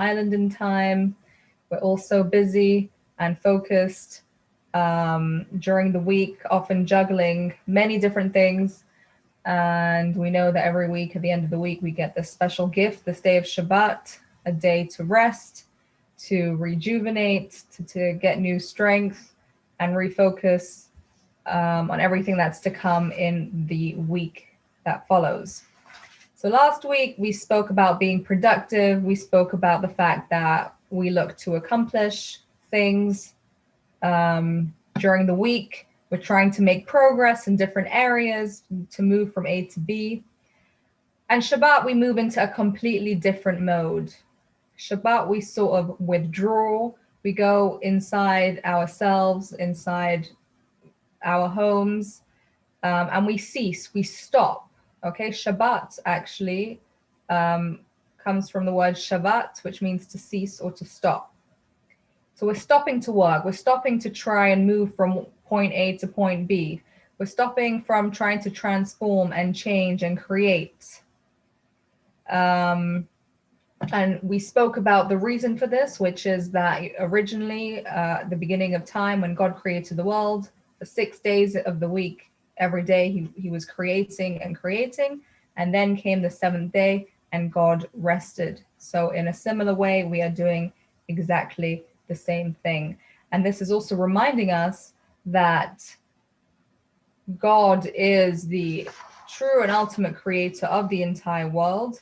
island in time. We're also busy and focused during the week, often juggling many different things. And we know that every week, at the end of the week, we get this special gift, this day of Shabbat, a day to rest, to rejuvenate, to get new strength and refocus on everything that's to come in the week that follows. So last week, we spoke about being productive. We spoke about the fact that we look to accomplish things during the week. We're trying to make progress in different areas to move from A to B. And Shabbat, we move into a completely different mode. Shabbat, we sort of withdraw. We go inside ourselves, inside our homes, and we cease, we stop. Okay, Shabbat actually comes from the word Shabbat, which means to cease or to stop. So we're stopping to work. We're stopping to try and move from point A to point B. We're stopping from trying to transform and change and create. And we spoke about the reason for this, which is that originally, the beginning of time, when God created the world, the 6 days of the week, every day he was creating and creating. And then came the seventh day and God rested. So in a similar way, we are doing exactly the same thing. And this is also reminding us that God is the true and ultimate creator of the entire world.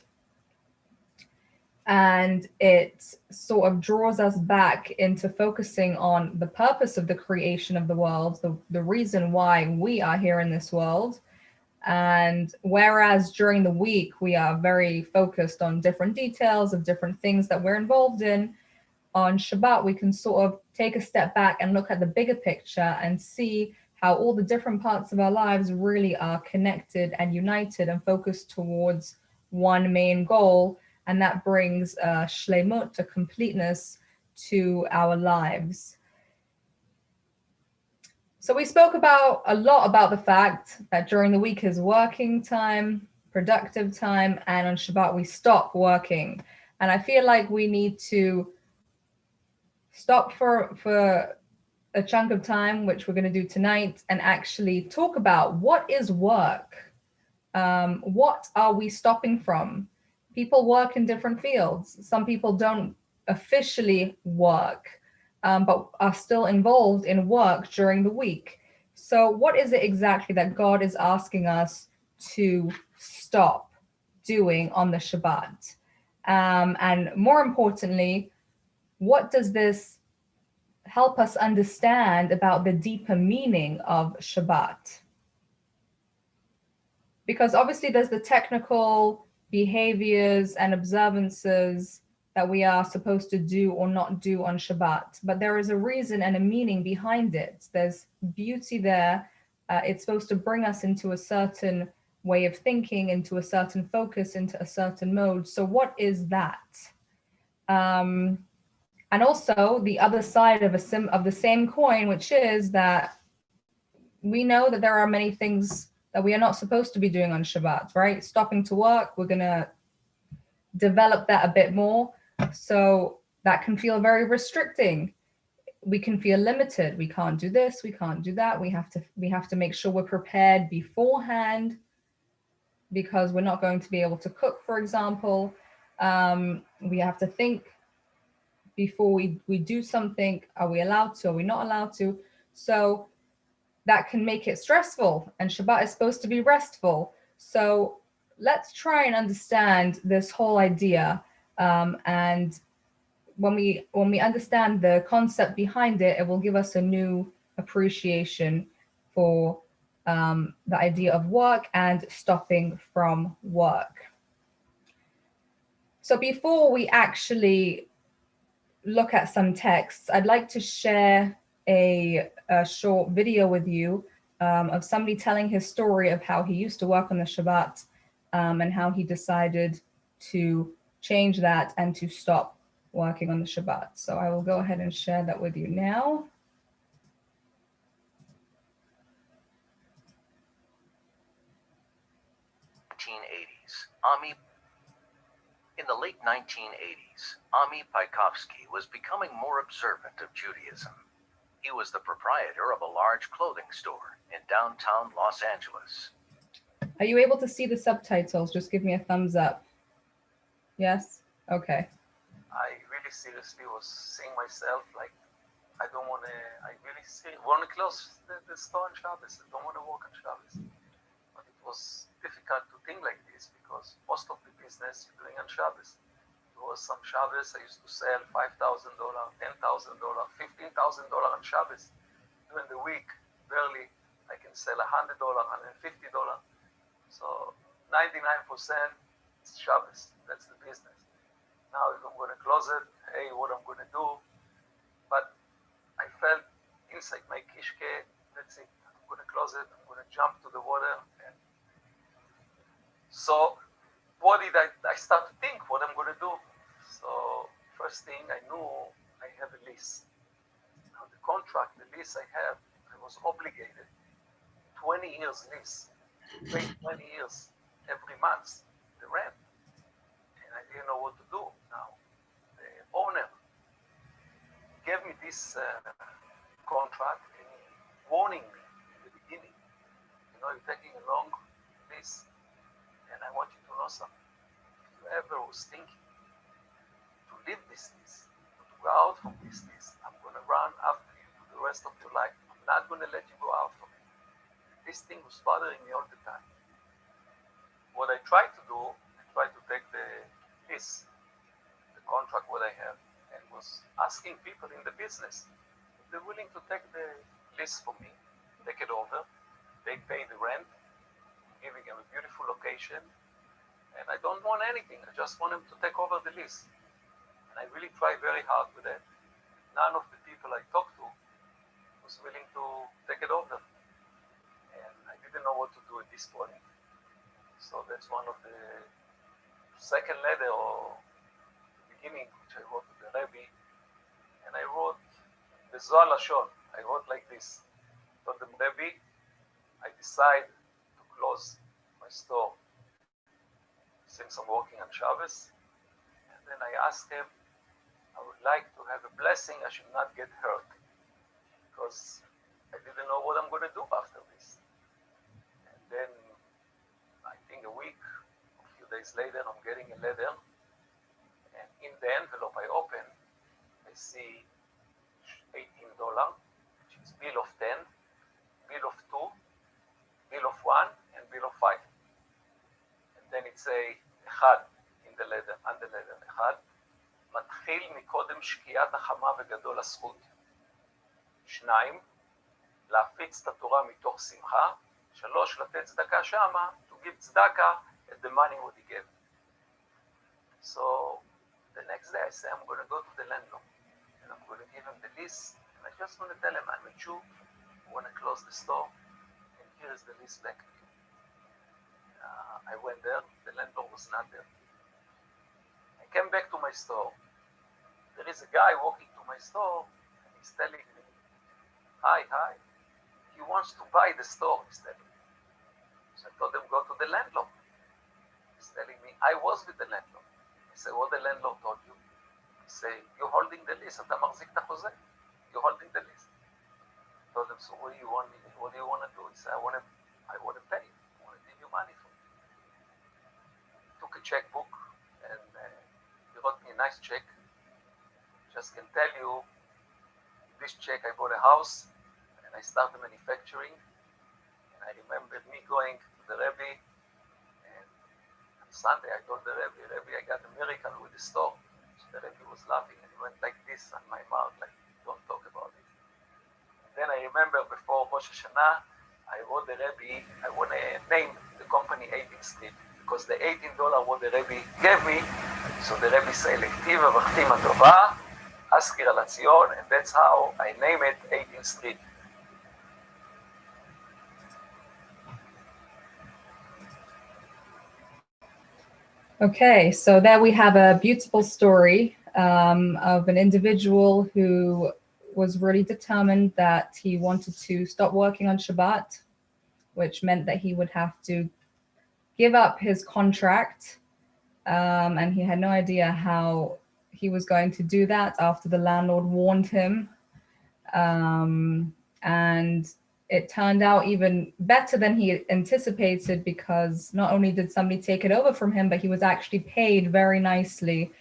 And it sort of draws us back into focusing on the purpose of the creation of the world, the reason why we are here in this world. And whereas during the week, we are very focused on different details of different things that we're involved in, on Shabbat, we can sort of take a step back and look at the bigger picture and see how all the different parts of our lives really are connected and united and focused towards one main goal. And that brings shlemut, a completeness to our lives. So we spoke a lot about the fact that during the week is working time, productive time, and on Shabbat we stop working. And I feel like we need to stop for a chunk of time, which we're going to do tonight, and actually talk about what is work. What are we stopping from? People work in different fields. Some people don't officially work, but are still involved in work during the week. So what is it exactly that God is asking us to stop doing on the Shabbat? And more importantly, what does this help us understand about the deeper meaning of Shabbat? Because obviously there's the technical behaviors and observances that we are supposed to do or not do on Shabbat, but there is a reason and a meaning behind it. There's beauty there. It's supposed to bring us into a certain way of thinking, into a certain focus, into a certain mode. So what is that? And also the other side of the same coin, which is that we know that there are many things that we are not supposed to be doing on Shabbat, right? Stopping to work, we're going to develop that a bit more. So that can feel very restricting. We can feel limited. We can't do this, we can't do that. We have to make sure we're prepared beforehand, because we're not going to be able to cook, for example. We have to think before we do something. Are we allowed to? Are we not allowed to? So that can make it stressful, and Shabbat is supposed to be restful. So let's try and understand this whole idea. And when we understand the concept behind it, it will give us a new appreciation for the idea of work and stopping from work. So before we actually look at some texts, I'd like to share a short video with you of somebody telling his story of how he used to work on the Shabbat and how he decided to change that and to stop working on the Shabbat. So I will go ahead and share that with you now. In the late 1980s, 1980s, Ami Paikovsky was becoming more observant of Judaism. He was the proprietor of a large clothing store in downtown Los Angeles. Are you able to see the subtitles? Just give me a thumbs up. Yes? Okay. I really seriously was seeing myself like, I really want to close the store on Shabbos. I don't want to work on Shabbos. But it was difficult to think like this because most of the business you're doing on Shabbos. There was some Shabbos I used to sell $5,000, $10,000, $15,000 on Shabbos. During the week, barely I can sell $100, $150. So 99% is Shabbos. That's the business. Now if I'm going to close it, hey, what I'm going to do? But I felt inside my kishke, that's it. I'm going to close it. I'm going to jump to the water. And so what did I start to think what I'm going to do? So first thing I knew I have a lease. Now the contract, the lease I have, I was obligated 20 years lease. Pay 20 years every month, the rent. And I didn't know what to do. Now the owner gave me this contract and warning me in the beginning, you're taking a long lease, and I want you to know something. If you ever was thinking to leave this lease, to go out from this lease, I'm going to run after you for the rest of your life. I'm not going to let you go out from it. This thing was bothering me all the time. What I tried to do, I tried to take the lease, the contract what I have, and was asking people in the business if they're willing to take the lease for me, take it over. They pay the rent, giving them a beautiful location, and I don't want anything. I just want them to take over the lease. And I really tried very hard with that. None of the people I talked to was willing to take it over. And I didn't know what to do at this point. So that's one of the second letter or beginning, which I wrote to the Rebbe, and I wrote the Zohar Lashon. I wrote like this: told them, Rebbe, I decide to close my store since I'm working on Shabbos. And then I asked him, I would like to have a blessing. I should not get hurt because I didn't know what I'm going to do after this. And then I think a week, a few days later, I'm getting a letter. And in the envelope I open, I see $18, which is bill of 10, bill of 2, bill of 1, and bill of 5. And then it say, אחד, in the letter, on the letter, אחד, מתחיל מקודם שקיעת החמה וגדול הזכות. 2, להפיץ את התורה מתוך שמחה. 3, לתת צדקה שמה, to give tzedakah at the money what he gave. So the next day I say I'm going to go to the landlord and I'm going to give him the lease, and I just want to tell him I'm a Jew, I want to close the store, and here is the lease back to you. I went there, the landlord was not there. I came back to my store. There is a guy walking to my store and he's telling me, hi, he wants to buy the store, he's telling me. So I told him, go to the landlord. He's telling me, I was with the landlord. I said, what the landlord told you? He said, you're holding the lease, אתה מחזיק את החוזה. You're holding the lease. I told him, so what do you want to do? He said, I want to pay you. I want to give you money for it. He took a checkbook and he wrote me a nice check. Just can tell you, this check I bought a house and I started manufacturing. And I remember me going to the Rebbe, and on Sunday I told the Rebbe, I got a miracle with the store. So the Rebbe was laughing and he went like this on my mouth, like, don't talk about it. And then I remember before Rosh Hashanah, I wrote the Rebbe, I want to name the company 18th Street, because the $18 what the Rebbe gave me, so the Rebbe say, לכתיב ובכתיב הטובה, אזכיר על הציון, and that's how I name it 18th Street. Okay, so there we have a beautiful story of an individual who was really determined that he wanted to stop working on Shabbat, which meant that he would have to give up his contract, and he had no idea how he was going to do that after the landlord warned him. And it turned out even better than he anticipated, because not only did somebody take it over from him, but he was actually paid very nicely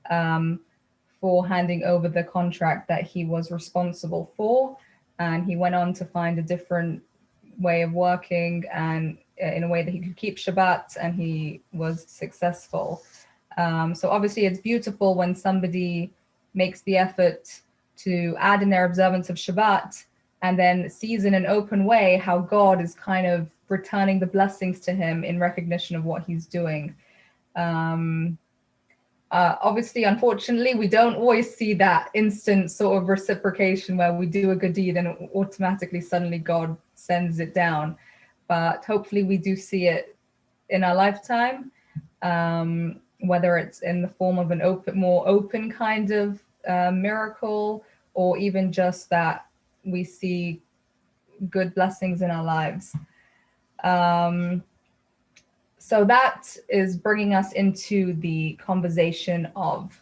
for handing over the contract that he was responsible for. And he went on to find a different way of working, and in a way that he could keep Shabbat, and he was successful. So obviously it's beautiful when somebody makes the effort to add in their observance of Shabbat, and then sees in an open way how God is kind of returning the blessings to him in recognition of what he's doing. Obviously, unfortunately, we don't always see that instant sort of reciprocation where we do a good deed and automatically suddenly God sends it down. But hopefully we do see it in our lifetime, whether it's in the form of an more open kind of miracle, or even just that we see good blessings in our lives. So that is bringing us into the conversation of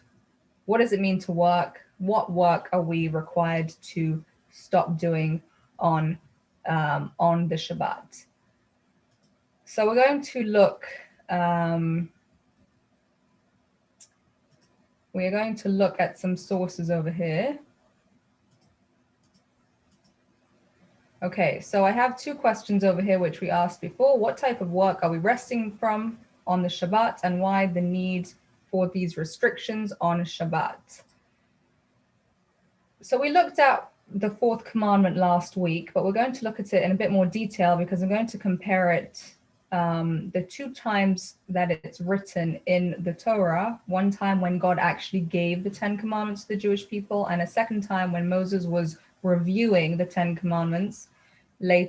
what does it mean to work? What work are we required to stop doing on the Shabbat? So we're going to look. We're going to look at some sources over here. Okay, so I have two questions over here which we asked before. What type of work are we resting from on the Shabbat, and why the need for these restrictions on Shabbat? So we looked at the fourth commandment last week, but we're going to look at it in a bit more detail, because I'm going to compare it, the two times that it's written in the Torah. One time when God actually gave the 10 commandments to the Jewish people, and a second time when Moses was reviewing the 10 commandments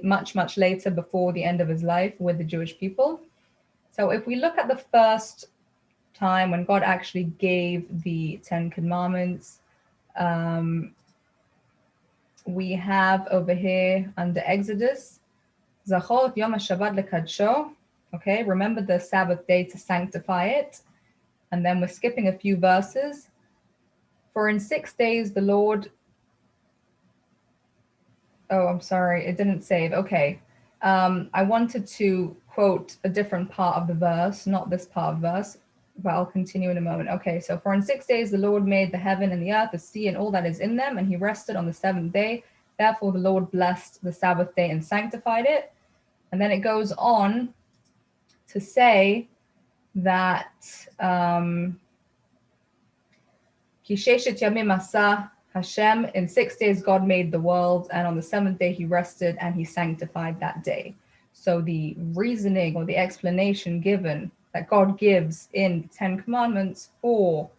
much later, before the end of his life, with the Jewish people. So if we look at the first time when God actually gave the 10 commandments, we have over here under Exodus, Zachor Yom HaShabbat lekadsho. Okay, remember the Sabbath day to sanctify it. And then we're skipping a few verses. For in 6 days the Lord. Oh, I'm sorry, it didn't save. Okay. I wanted to quote a different part of the verse, not this part of the verse, but I'll continue in a moment. Okay, so for in 6 days the Lord made the heaven and the earth, the sea, and all that is in them, and he rested on the seventh day. Therefore the Lord blessed the Sabbath day and sanctified it. And then it goes on to say that Kisheshet Yamim Asa Hashem, in 6 days God made the world, and on the seventh day he rested and he sanctified that day. So the reasoning or the explanation given that God gives in the 10 commandments for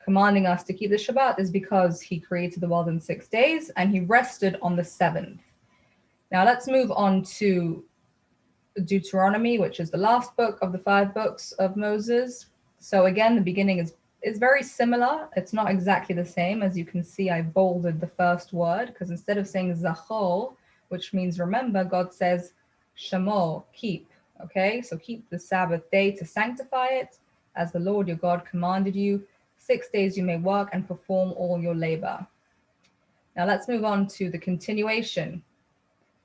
commanding us to keep the Shabbat is because he created the world in 6 days and he rested on the seventh. Now let's move on to Deuteronomy, which is the last book of the 5 books of Moses. So again, the beginning is very similar. It's not exactly the same. As you can see, I bolded the first word, because instead of saying Zachor, which means remember, God says Shamor, keep. Okay, so keep the Sabbath day to sanctify it, as the Lord your God commanded you. 6 days you may work and perform all your labor. Now let's move on to the continuation.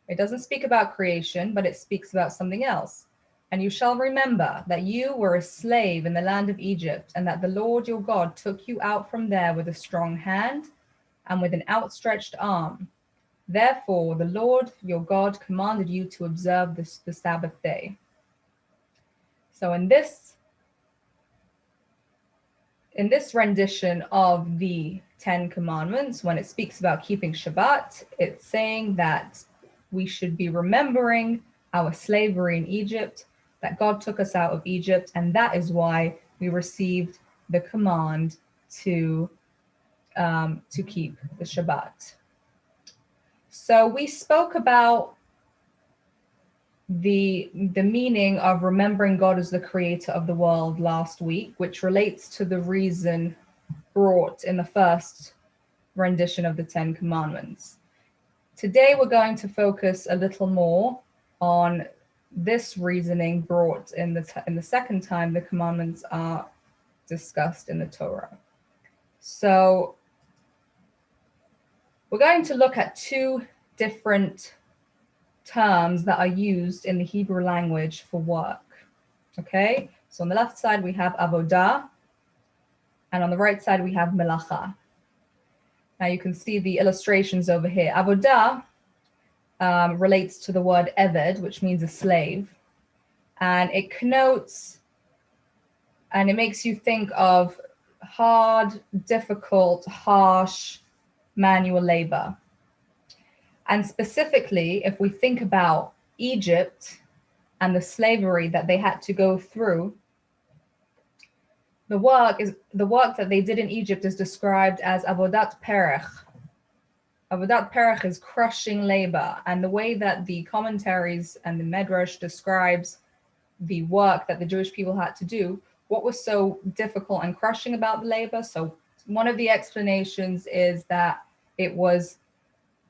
It doesn't speak about creation, but it speaks about something else. And you shall remember that you were a slave in the land of Egypt, and that the Lord your God took you out from there with a strong hand and with an outstretched arm. Therefore, the Lord your God commanded you to observe the Sabbath day. So in this rendition of the 10 commandments, when it speaks about keeping Shabbat, it's saying that we should be remembering our slavery in Egypt, that God took us out of Egypt, and that is why we received the command to keep the Shabbat. So we spoke about the meaning of remembering God as the creator of the world last week, which relates to the reason brought in the first rendition of the 10 commandments. Today we're going to focus a little more on this reasoning brought in the second time the commandments are discussed in the Torah. So we're going to look at two different terms that are used in the Hebrew language for work. Okay, so on the left side we have avodah, and on the right side we have melacha. Now you can see the illustrations over here. Avodah relates to the word eved, which means a slave, and it connotes and it makes you think of hard, difficult, harsh manual labor. And specifically, if we think about Egypt and the slavery that they had to go through, the work that they did in Egypt is described as avodat perech. Avodat perech is crushing labor, and the way that the commentaries and the Medrash describes the work that the Jewish people had to do, what was so difficult and crushing about the labor? So one of the explanations is that it was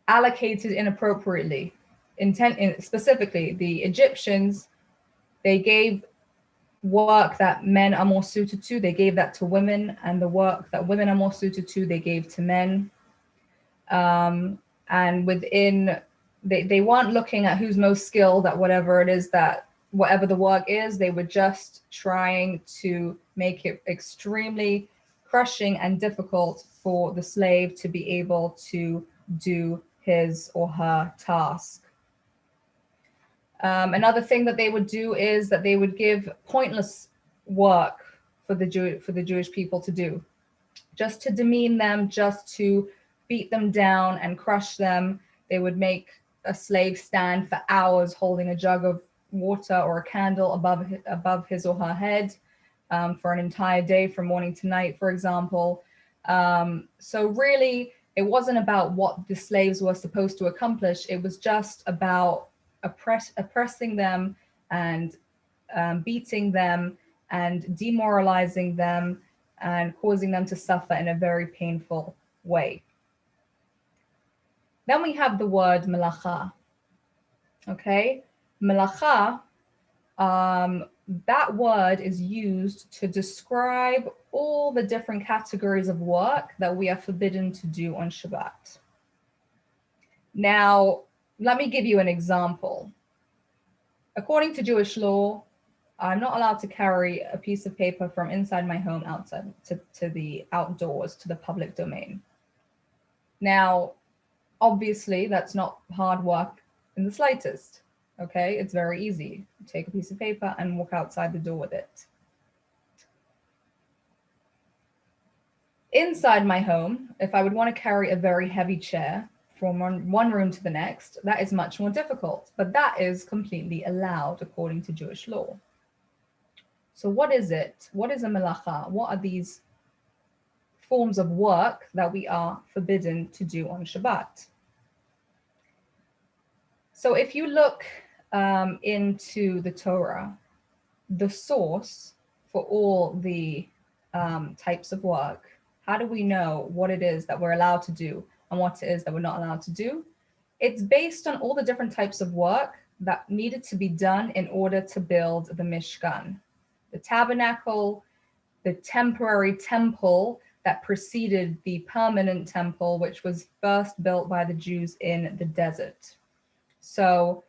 allocated inappropriately. Specifically, the Egyptians, they gave work that men are more suited to, they gave that to women, and the work that women are more suited to, they gave to men. And within, they weren't looking at who's most skilled at whatever it is that, whatever the work is, they were just trying to make it extremely crushing and difficult for the slave to be able to do his or her task. Another thing that they would do is that they would give pointless work for the Jewish people to do, just to demean them, just to beat them down and crush them. They would make a slave stand for hours holding a jug of water or a candle above his or her head for an entire day from morning to night, for example. So really, it wasn't about what the slaves were supposed to accomplish. It was just about oppressing them and beating them and demoralizing them and causing them to suffer in a very painful way. Then we have the word melacha. Okay, melacha, that word is used to describe all the different categories of work that we are forbidden to do on Shabbat. Now, let me give you an example. According to Jewish law, I'm not allowed to carry a piece of paper from inside my home outside to the outdoors, to the public domain. Now, obviously, that's not hard work in the slightest. Okay, it's very easy. Take a piece of paper and walk outside the door with it. Inside my home, if I would want to carry a very heavy chair from one room to the next, that is much more difficult, but that is completely allowed according to Jewish law. So what is it? What is a melacha? What are these forms of work that we are forbidden to do on Shabbat? So if you look into the Torah, the source for all the types of work, how do we know what it is that we're allowed to do and what it is that we're not allowed to do? It's based on all the different types of work that needed to be done in order to build the Mishkan, the tabernacle, the temporary temple that preceded the permanent temple, which was first built by the Jews in the desert. So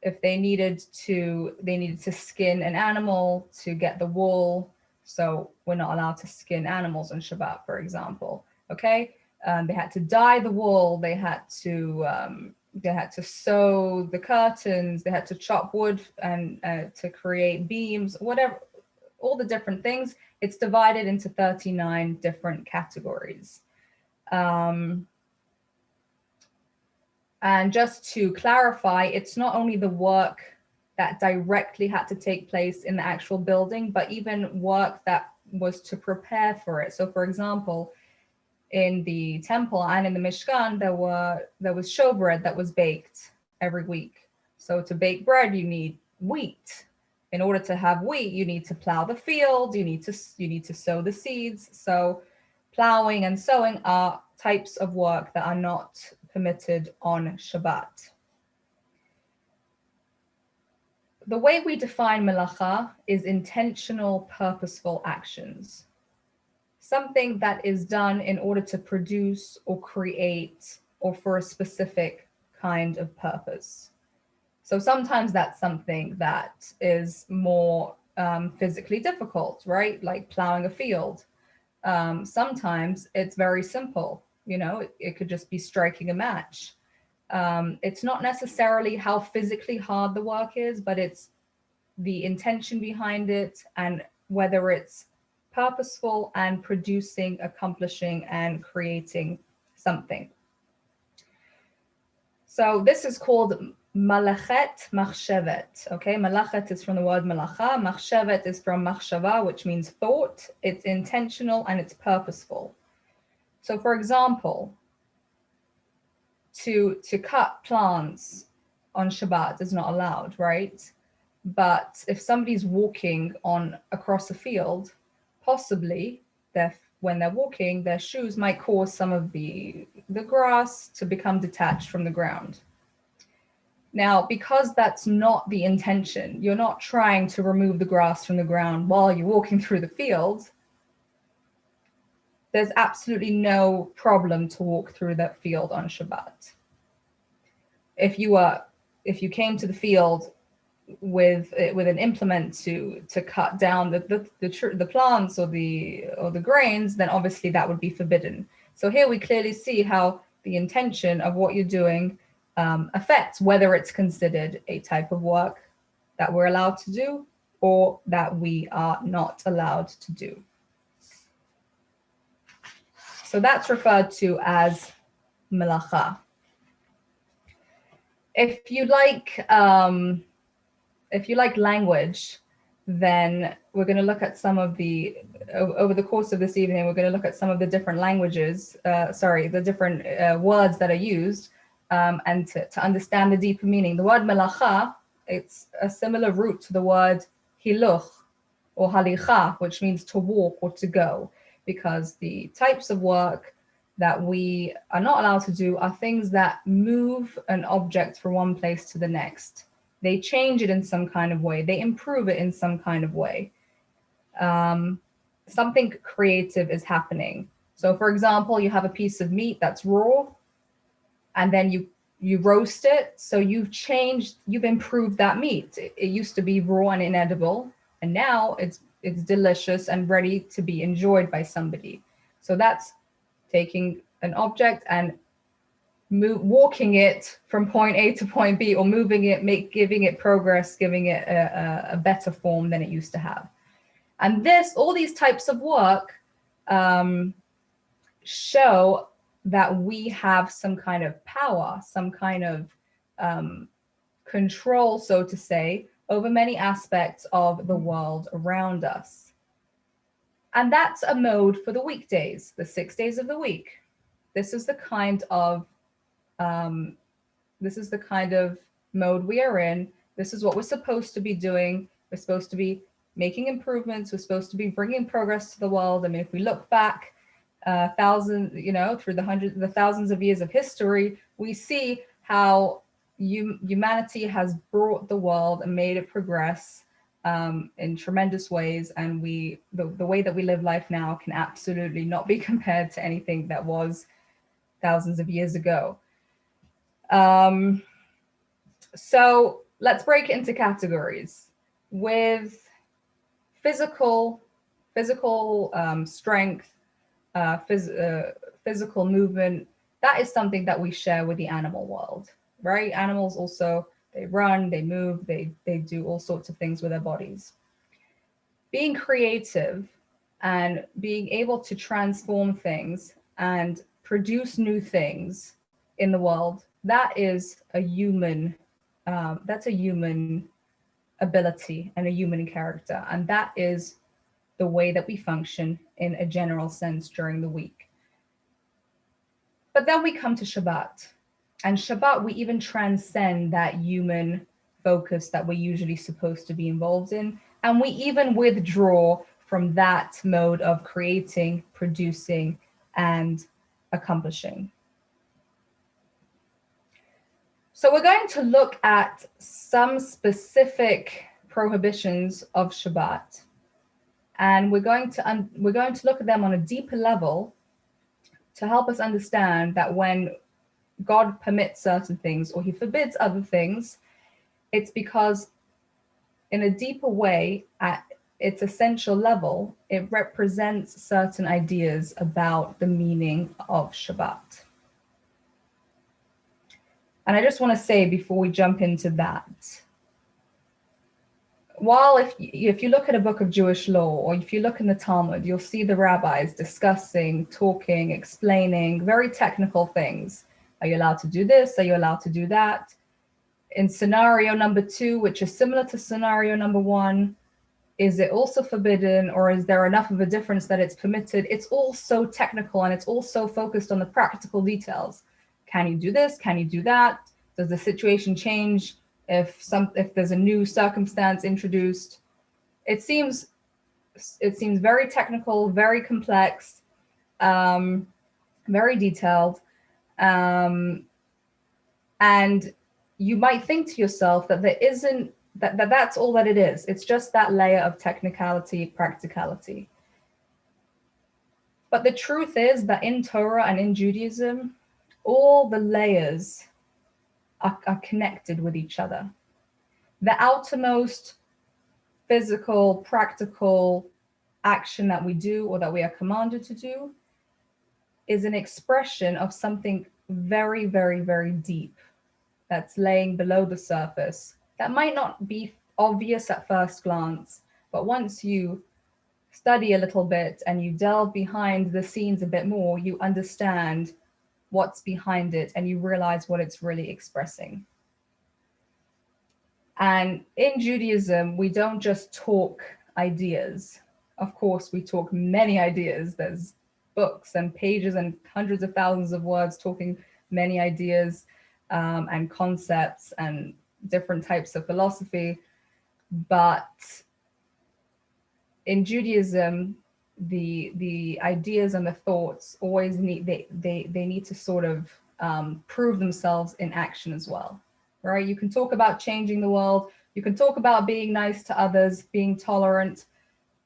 if they needed to skin an animal to get the wool. So we're not allowed to skin animals on Shabbat, for example. Okay, they had to dye the wool. They had to sew the curtains. They had to chop wood and to create beams. Whatever, all the different things. It's divided into 39 different categories. And just to clarify, it's not only the work that directly had to take place in the actual building, but even work that was to prepare for it. So for example, in the temple and in the Mishkan, there was showbread that was baked every week. So to bake bread, you need wheat. In order to have wheat, you need to plow the field, you need to sow the seeds. So plowing and sowing are types of work that are not permitted on Shabbat. The way we define melacha is intentional, purposeful actions. something that is done in order to produce or create or for a specific kind of purpose. So sometimes that's something that is more physically difficult, right? Like plowing a field. Sometimes it's very simple, you know, it could just be striking a match. It's not necessarily how physically hard the work is, but it's the intention behind it and whether it's purposeful and producing, accomplishing, and creating something. So this is called malachet machshevet. Okay, malachet is from the word malacha. Machshevet is from machshava, which means thought. It's intentional and it's purposeful. So, for example, to cut plants on Shabbat is not allowed, right? But if somebody's walking across a field, possibly when they're walking, their shoes might cause some of the grass to become detached from the ground. Now, because that's not the intention, you're not trying to remove the grass from the ground while you're walking through the field, there's absolutely no problem to walk through that field on Shabbat. If you came to the field with an implement to cut down the plants or the grains, then obviously that would be forbidden. So here we clearly see how the intention of what you're doing affects whether it's considered a type of work that we're allowed to do or that we are not allowed to do. So that's referred to as melacha. If you like language, then we're going to look at some of over the course of this evening, we're going to look at some of the different languages, the different words that are used, and to understand the deeper meaning. The word melacha, it's a similar root to the word hiluch or halicha, which means to walk or to go, because the types of work that we are not allowed to do are things that move an object from one place to the next. They change it in some kind of way. They improve it in some kind of way. Something creative is happening. So for example, you have a piece of meat that's raw and then you roast it. So you've improved that meat. It used to be raw and inedible, and now it's delicious and ready to be enjoyed by somebody. So that's taking an object and walking it from point A to point B, or moving it, giving it progress, giving it a better form than it used to have. And all these types of work show that we have some kind of power, some kind of control, so to say, over many aspects of the world around us. And that's a mode for the weekdays, the 6 days of the week. This is the kind of mode we are in. This is what we're supposed to be doing. We're supposed to be making improvements. We're supposed to be bringing progress to the world. I mean, if we look back through the thousands of years of history, we see how humanity has brought the world and made it progress in tremendous ways. And the way that we live life now can absolutely not be compared to anything that was thousands of years ago. So let's break it into categories. With physical strength, physical movement, that is something that we share with the animal world, right? Animals also, they run, they move, they do all sorts of things with their bodies. Being creative and being able to transform things and produce new things in the world, that is a human ability and a human character, and that is the way that we function in a general sense during the week. But then we come to Shabbat, and Shabbat, we even transcend that human focus that we're usually supposed to be involved in, and we even withdraw from that mode of creating, producing, and accomplishing. So we're going to look at some specific prohibitions of Shabbat. And we're going to look at them on a deeper level to help us understand that when God permits certain things or he forbids other things, it's because in a deeper way, at its essential level, it represents certain ideas about the meaning of Shabbat. And I just want to say before we jump into that, while if you look at a book of Jewish law, or if you look in the Talmud, you'll see the rabbis discussing, talking, explaining very technical things. Are you allowed to do this? Are you allowed to do that? In scenario number 2, which is similar to scenario number 1, is it also forbidden, or is there enough of a difference that it's permitted? It's all so technical, and it's also focused on the practical details. Can you do this? Can you do that? Does the situation change if there's a new circumstance introduced? It seems very technical, very complex, very detailed, and you might think to yourself that there isn't that's all that it is. It's just that layer of technicality, practicality. But the truth is that in Torah and in Judaism, all the layers are connected with each other. The outermost physical, practical action that we do or that we are commanded to do is an expression of something very, very, very deep that's laying below the surface that might not be obvious at first glance, but once you study a little bit and you delve behind the scenes a bit more, you understand what's behind it and you realize what it's really expressing. And in Judaism, we don't just talk ideas. Of course, we talk many ideas. There's books and pages and hundreds of thousands of words talking many ideas and concepts and different types of philosophy. But in Judaism, the ideas and the thoughts always need to sort of prove themselves in action as well, right? You can talk about changing the world, you can talk about being nice to others, being tolerant,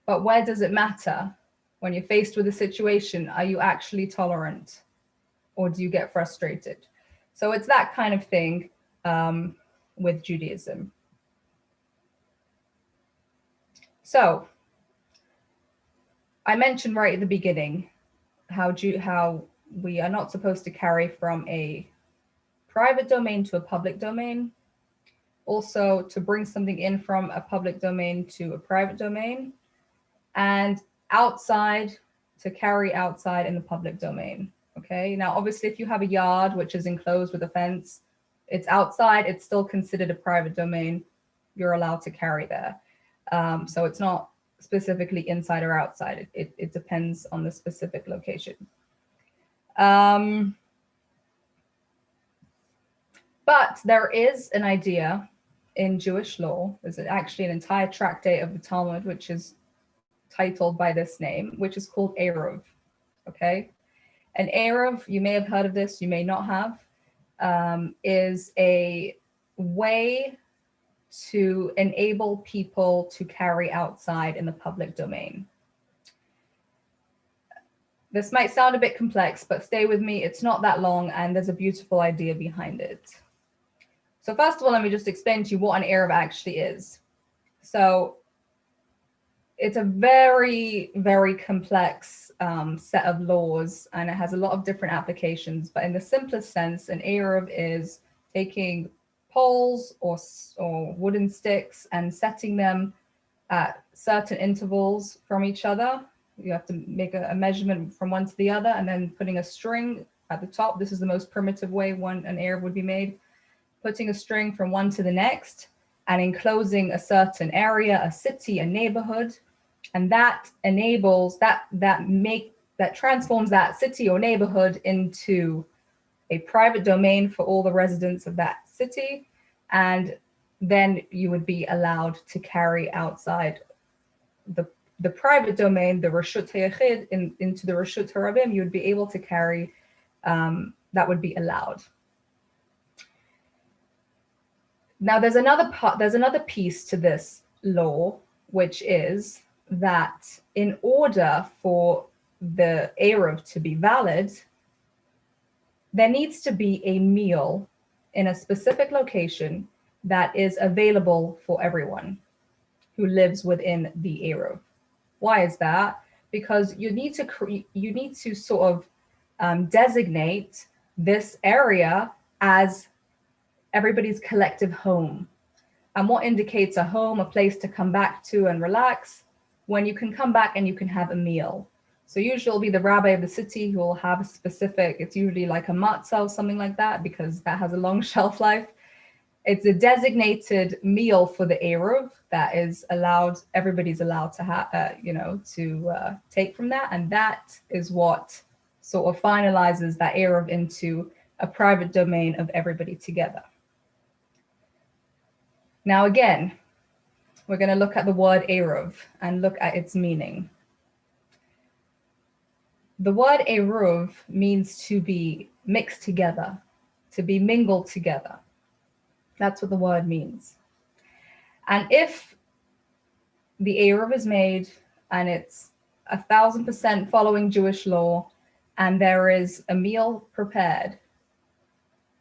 but where does it matter? When you're faced with a situation, are you actually tolerant, or do you get frustrated? So it's that kind of thing with Judaism. So I mentioned right at the beginning how we are not supposed to carry from a private domain to a public domain. Also, to bring something in from a public domain to a private domain, and outside to carry outside in the public domain. Okay, now obviously if you have a yard which is enclosed with a fence, it's outside, it's still considered a private domain. You're allowed to carry there. So it's not specifically inside or outside. It depends on the specific location. But there is an idea in Jewish law. There's actually an entire tractate of the Talmud, which is titled by this name, which is called Eruv. Okay, an Eruv, you may have heard of this, you may not have, is a way to enable people to carry outside in the public domain. This might sound a bit complex, but stay with me. It's not that long, and there's a beautiful idea behind it. So first of all, let me just explain to you what an Eruv actually is. So it's a very, very complex set of laws, and it has a lot of different applications. But in the simplest sense, an Eruv is taking poles or wooden sticks and setting them at certain intervals from each other. You have to make a measurement from one to the other, and then putting a string at the top. This is the most primitive way an Eruv would be made. Putting a string from one to the next and enclosing a certain area, a city, a neighborhood, and that enables that transforms that city or neighborhood into a private domain for all the residents of that city, and then you would be allowed to carry outside the private domain, the Reshut HaYachid, into the Reshut HaRabim. You would be able to carry, that would be allowed. Now there's another piece to this law, which is that in order for the Eruv to be valid, there needs to be a meal in a specific location that is available for everyone who lives within the Eruv. Why is that? Because you need to sort of designate this area as everybody's collective home. And what indicates a home, a place to come back to and relax, when you can come back and you can have a meal. So usually it'll be the rabbi of the city who will have a specific, it's usually like a matzah or something like that, because that has a long shelf life. It's a designated meal for the Eruv that is allowed, everybody's allowed to have, take from that. And that is what sort of finalizes that Eruv into a private domain of everybody together. Now, again, we're going to look at the word Eruv and look at its meaning. The word Eruv means to be mixed together, to be mingled together. That's what the word means. And if the Eruv is made and it's 1,000% following Jewish law and there is a meal prepared,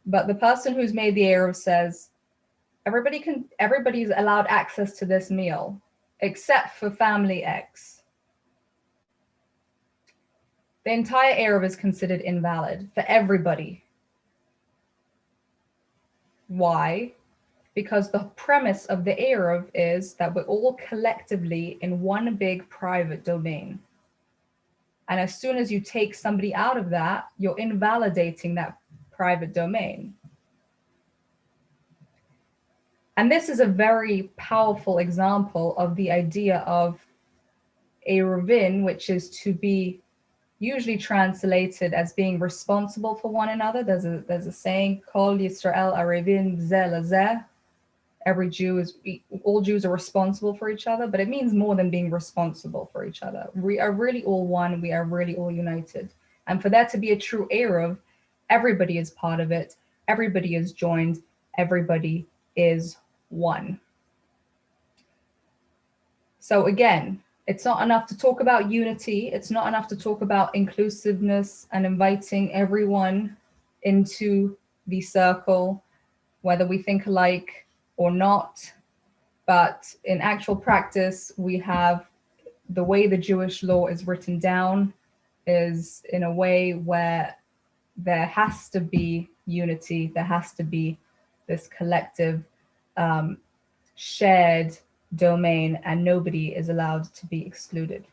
but the person who's made the Eruv says, everybody's allowed access to this meal except for family X, the entire Eruv is considered invalid for everybody. Why? Because the premise of the Eruv is that we're all collectively in one big private domain. And as soon as you take somebody out of that, you're invalidating that private domain. And this is a very powerful example of the idea of Eruvin, which is to be usually translated as being responsible for one another. There's a saying, Kol Yisrael Arevin Zeh Lazeh. All Jews are responsible for each other, but it means more than being responsible for each other. We are really all one. We are really all united. And for that to be a true Eruv, everybody is part of it. Everybody is joined. Everybody is one. So again, it's not enough to talk about unity. It's not enough to talk about inclusiveness and inviting everyone into the circle, whether we think alike or not. But in actual practice, we have the way the Jewish law is written down is in a way where there has to be unity. There has to be this collective shared domain, and nobody is allowed to be excluded.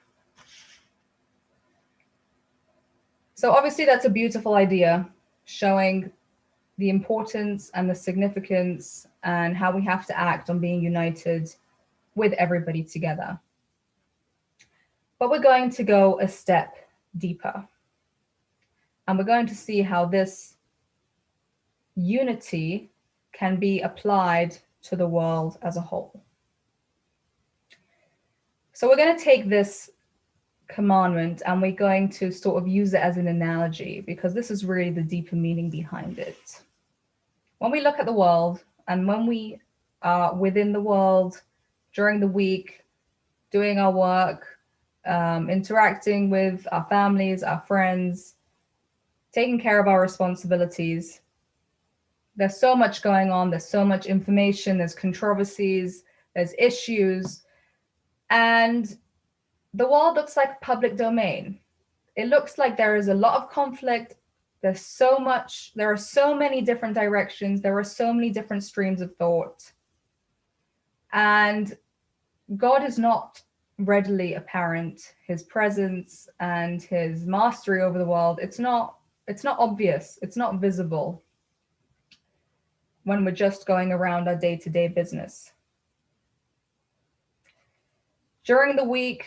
So obviously that's a beautiful idea, showing the importance and the significance and how we have to act on being united with everybody together. But we're going to go a step deeper. And we're going to see how this unity can be applied to the world as a whole. So we're going to take this commandment and we're going to sort of use it as an analogy, because this is really the deeper meaning behind it. When we look at the world and when we are within the world during the week, doing our work, interacting with our families, our friends, taking care of our responsibilities, there's so much going on. There's so much information. There's controversies. There's issues. And the world looks like public domain. It looks like there is a lot of conflict. There are so many different directions. There are so many different streams of thought. And God is not readily apparent. His presence and his mastery over the world, it's not obvious. It's not visible when we're just going around our day-to-day business. During the week,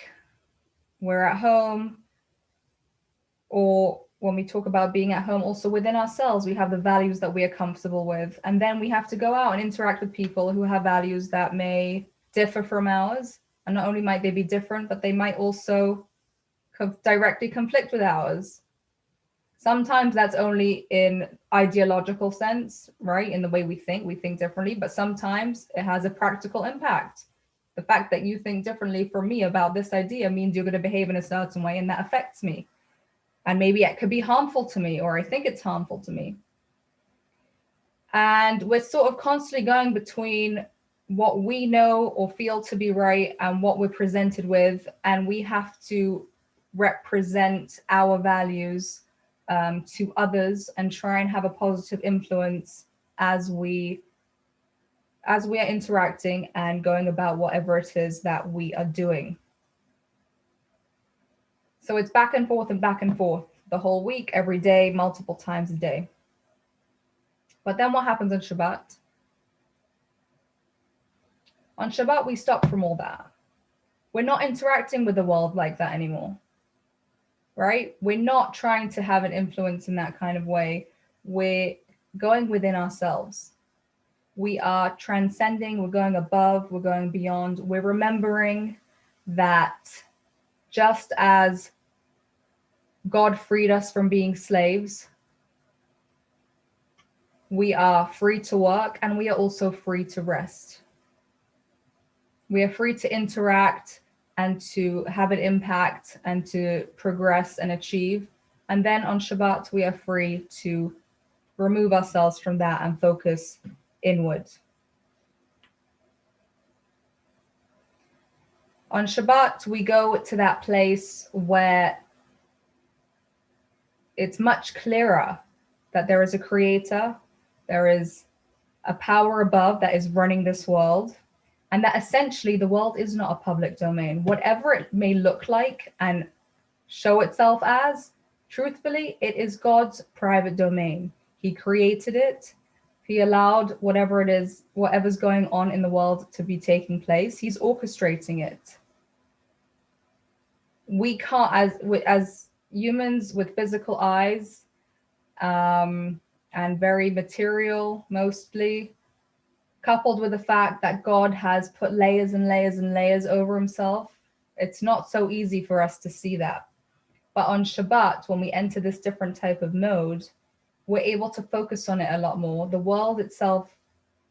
we're at home, or when we talk about being at home, also within ourselves, we have the values that we are comfortable with. And then we have to go out and interact with people who have values that may differ from ours. And not only might they be different, but they might also directly conflict with ours. Sometimes that's only in ideological sense, right? In the way we think differently, but sometimes it has a practical impact. The fact that you think differently from me about this idea means you're going to behave in a certain way, and that affects me. And maybe it could be harmful to me, or I think it's harmful to me. And we're sort of constantly going between what we know or feel to be right and what we're presented with. And we have to represent our values to others and try and have a positive influence as we are interacting and going about whatever it is that we are doing. So it's back and forth the whole week, every day, multiple times a day. But then what happens on Shabbat? On Shabbat, we stop from all that. We're not interacting with the world like that anymore, right? We're not trying to have an influence in that kind of way. We're going within ourselves. We are transcending, we're going above, we're going beyond. We're remembering that just as God freed us from being slaves, we are free to work, and we are also free to rest. We are free to interact and to have an impact and to progress and achieve. And then on Shabbat, we are free to remove ourselves from that and focus inward. On Shabbat, we go to that place where it's much clearer that there is a creator, there is a power above that is running this world, and that essentially the world is not a public domain. Whatever it may look like and show itself as, truthfully, it is God's private domain. He created it. He allowed whatever it is, whatever's going on in the world to be taking place. He's orchestrating it. We can't, as humans with physical eyes, and very material mostly, coupled with the fact that God has put layers and layers and layers over himself, it's not so easy for us to see that. But on Shabbat, when we enter this different type of mode, we're able to focus on it a lot more. The world itself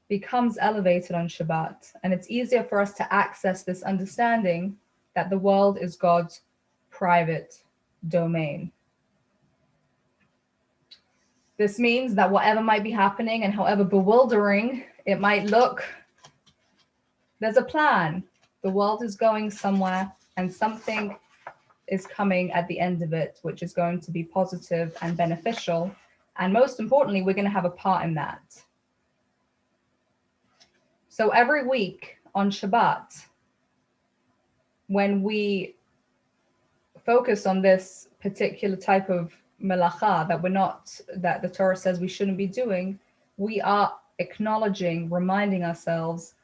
becomes elevated on Shabbat, and it's easier for us to access this understanding that the world is God's private domain. This means that whatever might be happening and however bewildering it might look, there's a plan. The world is going somewhere, and something is coming at the end of it, which is going to be positive and beneficial. And most importantly, we're going to have a part in that. So every week on Shabbat, when we focus on this particular type of melacha that the Torah says we shouldn't be doing, we are acknowledging, reminding ourselves,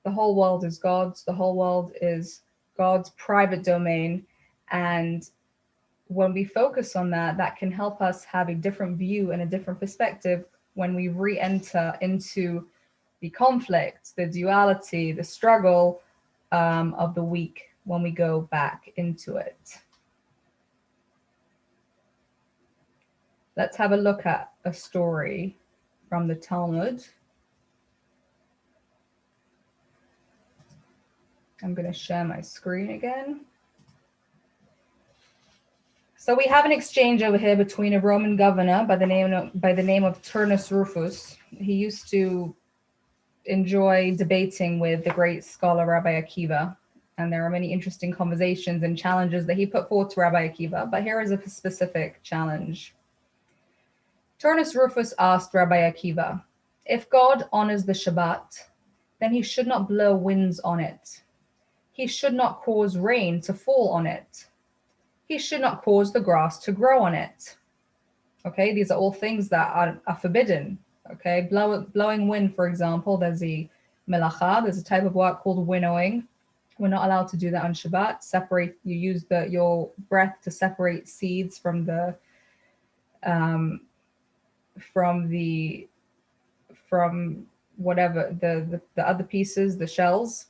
the whole world is God's, the whole world is God's private domain. And when we focus on that, that can help us have a different view and a different perspective when we re-enter into the conflict, the duality, the struggle of the week when we go back into it. Let's have a look at a story from the Talmud. I'm going to share my screen again. So we have an exchange over here between a Roman governor by the name of Turnus Rufus. He used to enjoy debating with the great scholar Rabbi Akiva, and there are many interesting conversations and challenges that he put forward to Rabbi Akiva, but here is a specific challenge. Turnus Rufus asked Rabbi Akiva, if God honors the Shabbat, then he should not blow winds on it. He should not cause rain to fall on it. He should not cause the grass to grow on it. Okay, these are all things that are forbidden. Okay, blowing wind, for example, there's a melacha, there's a type of work called winnowing. We're not allowed to do that on Shabbat. You use your breath to separate seeds from whatever the other pieces, the shells.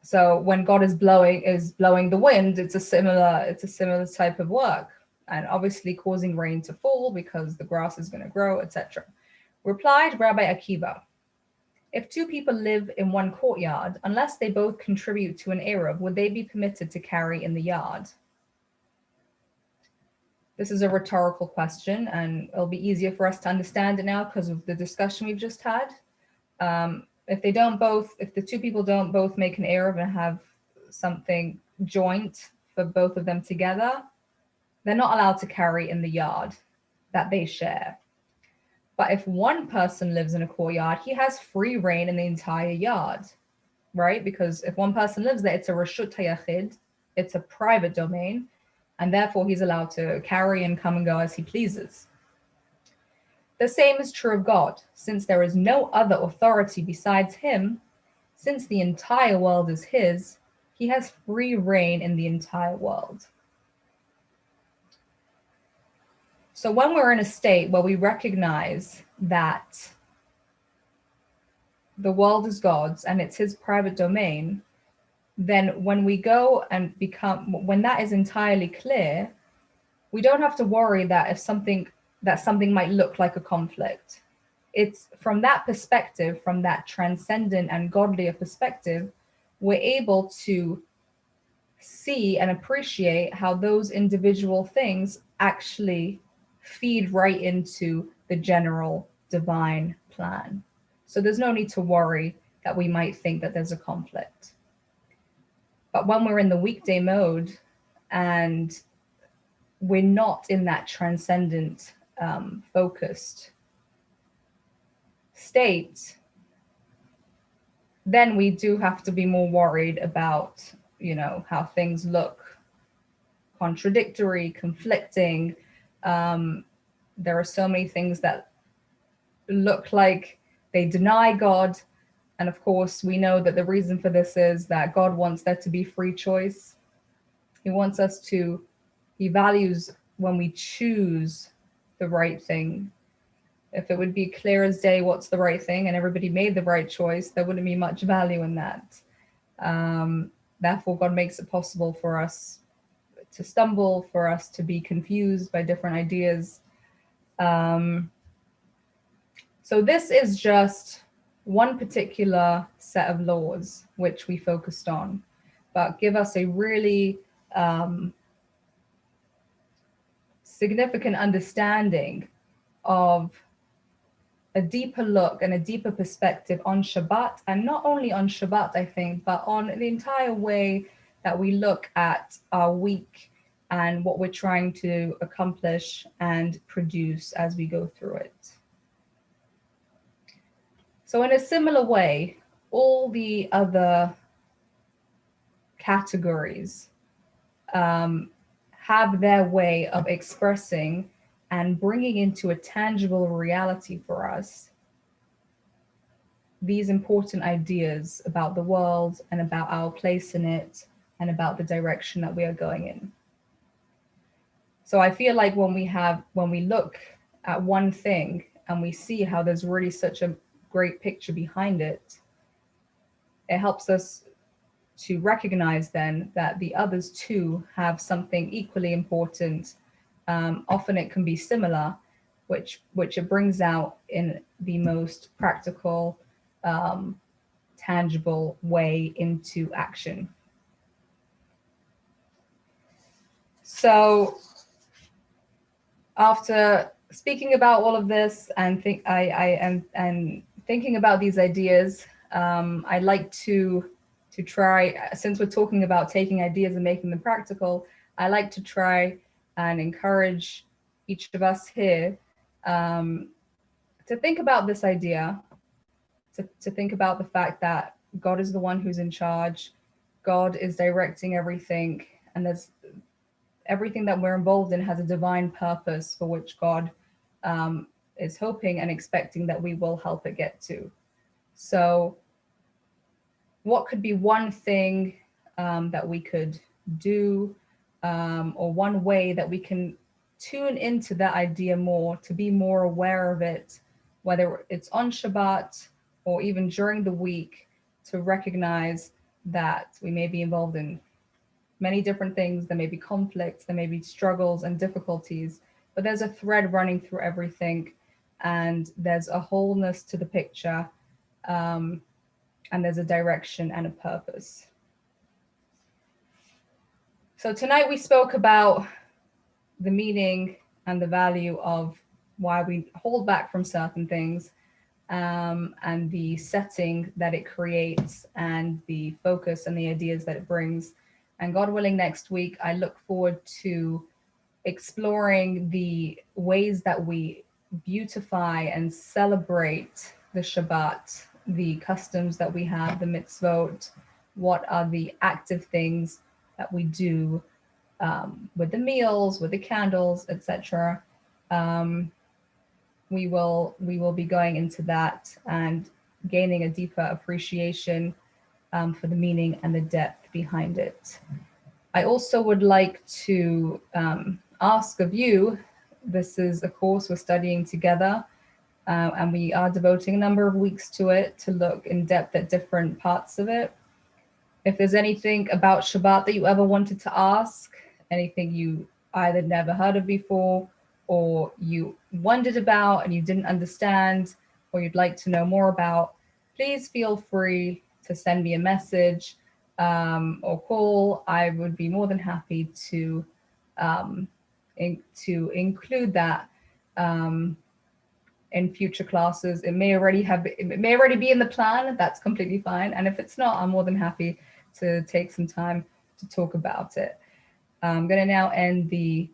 So when God is blowing the wind, it's a similar type of work, and obviously causing rain to fall because the grass is going to grow, etc. Replied Rabbi Akiva, If two people live in one courtyard, unless they both contribute to an Eruv, would they be permitted to carry in the yard? This is a rhetorical question, and it'll be easier for us to understand it now because of the discussion we've just had. If the two people don't both make an Eruv and have something joint for both of them together, they're not allowed to carry in the yard that they share. But if one person lives in a courtyard, he has free reign in the entire yard, right? Because if one person lives there, it's a reshut hayachid, it's a private domain, and therefore he's allowed to carry and come and go as he pleases. The same is true of God, since there is no other authority besides him, since the entire world is his, he has free reign in the entire world. So when we're in a state where we recognize that the world is God's and it's his private domain, then when we go and when that is entirely clear, we don't have to worry that something might look like a conflict. It's from that perspective, from that transcendent and godlier perspective, we're able to see and appreciate how those individual things actually feed right into the general divine plan. So there's no need to worry that we might think that there's a conflict. But when we're in the weekday mode and we're not in that transcendent, focused state, then we do have to be more worried about, how things look contradictory, conflicting. There are so many things that look like they deny God. And of course, we know that the reason for this is that God wants there to be free choice. He values when we choose the right thing. If it would be clear as day what's the right thing and everybody made the right choice, there wouldn't be much value in that. Therefore, God makes it possible for us to stumble, for us to be confused by different ideas. So this is just one particular set of laws which we focused on, but give us a really significant understanding of a deeper look and a deeper perspective on Shabbat, and not only on Shabbat, I think, but on the entire way that we look at our week and what we're trying to accomplish and produce as we go through it. So in a similar way, all the other categories have their way of expressing and bringing into a tangible reality for us these important ideas about the world and about our place in it and about the direction that we are going in. So I feel like when we look at one thing and we see how there's really such a great picture behind it, it helps us to recognize then that the others too have something equally important. Often it can be similar, which it brings out in the most practical, tangible way into action. So after speaking about all of this and thinking about these ideas, I'd like to try, since we're talking about taking ideas and making them practical, I like to try and encourage each of us here to think about this idea, to think about the fact that God is the one who's in charge, God is directing everything, and there's everything that we're involved in has a divine purpose for which God is hoping and expecting that we will help it get to. So what could be one thing that we could do, or one way that we can tune into that idea more, to be more aware of it, whether it's on Shabbat or even during the week, to recognize that we may be involved in many different things. There may be conflicts, there may be struggles and difficulties, but there's a thread running through everything, and there's a wholeness to the picture. and there's a direction and a purpose. So tonight we spoke about the meaning and the value of why we hold back from certain things, and the setting that it creates, and the focus and the ideas that it brings. And God willing, next week, I look forward to exploring the ways that we beautify and celebrate the Shabbat, the customs that we have, the mitzvot, what are the active things that we do with the meals, with the candles, etc. We will be going into that and gaining a deeper appreciation for the meaning and the depth behind it. I also would like to ask of you, this is a course we're studying together, and we are devoting a number of weeks to it to look in depth at different parts of it. If there's anything about Shabbat that you ever wanted to ask, anything you either never heard of before, or you wondered about and you didn't understand, or you'd like to know more about, please feel free to send me a message or call. I would be more than happy to include that in future classes. It may already be in the plan. That's completely fine. And if it's not, I'm more than happy to take some time to talk about it. I'm going to now end the